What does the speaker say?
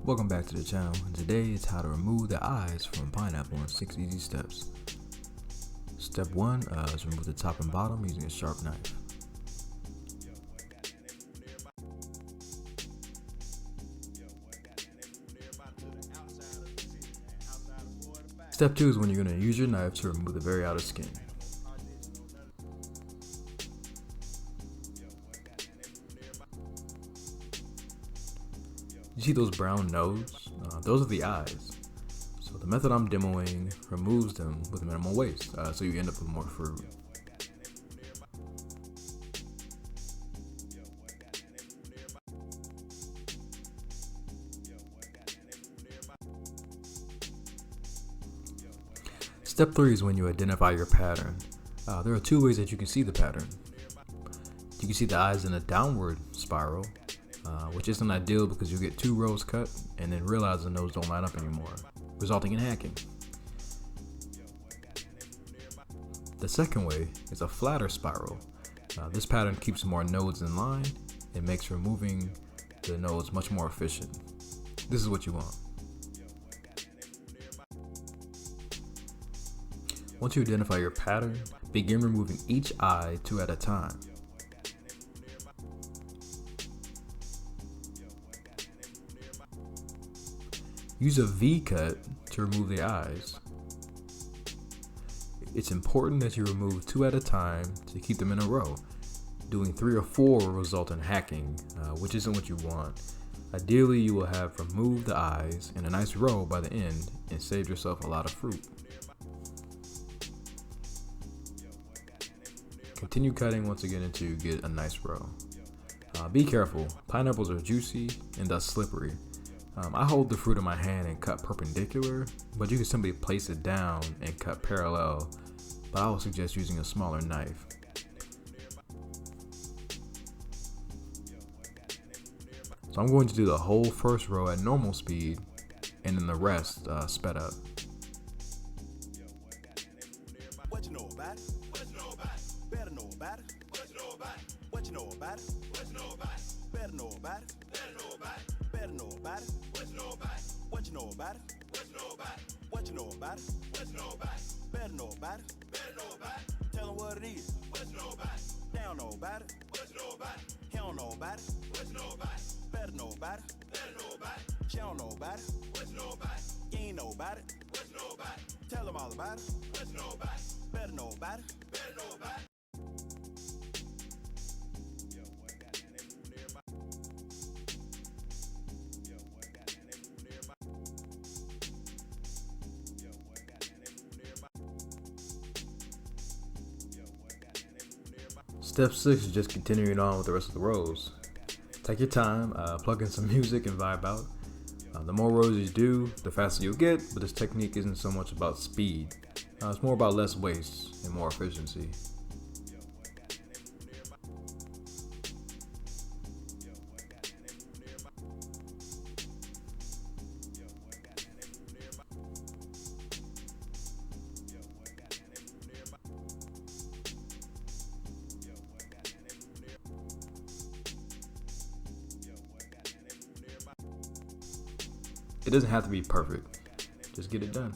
Welcome back to the channel, and today it's how to remove the eyes from pineapple in 6 easy steps. Step 1 is remove the top and bottom using a sharp knife. Step 2 is when you're going to use your knife to remove the very outer skin. You see those brown nodes? Those are the eyes. So the method I'm demoing removes them with minimal waste, so you end up with more fruit. Step 3 is when you identify your pattern. There are 2 ways that you can see the pattern. You can see the eyes in a downward spiral, which isn't ideal because you get 2 rows cut and then realize the nodes don't line up anymore, resulting in hacking. The second way is a flatter spiral. This pattern keeps more nodes in line and makes removing the nodes much more efficient. This is what you want. Once you identify your pattern, begin removing each eye 2 at a time. Use a V cut to remove the eyes. It's important that you remove 2 at a time to keep them in a row. Doing 3 or 4 will result in hacking, which isn't what you want. Ideally, you will have removed the eyes in a nice row by the end and save yourself a lot of fruit. Continue cutting once again until you get a nice row. Be careful, pineapples are juicy and thus slippery. I hold the fruit in my hand and cut perpendicular, but you can simply place it down and cut parallel, but I would suggest using a smaller knife. So I'm going to do the whole first row at normal speed and then the rest sped up. What you know about it? What you know about it? Better know about it. What you know about it? What you know about it? What you know about it? Better know about it. Better know about it. Better know about it. What you know about it? What you know about it? What you know about it? What you know about it? What you know about it? Better know about it. Better know about it. Tell them what it is. What you know about it? They don't know about it. What you know about it? He don't know about it. What you know about it? Better know about it. Better know about it. She don't know about it. What you know about it? You ain't know about it. What you know about it? Tell them all about it. What you know about it? Better know about it. Better know about it. Step 6 is just continuing on with the rest of the rows. Take your time, plug in some music and vibe out. The more rows you do, the faster you'll get, but this technique isn't so much about speed. It's more about less waste and more efficiency. It doesn't have to be perfect, just get it done.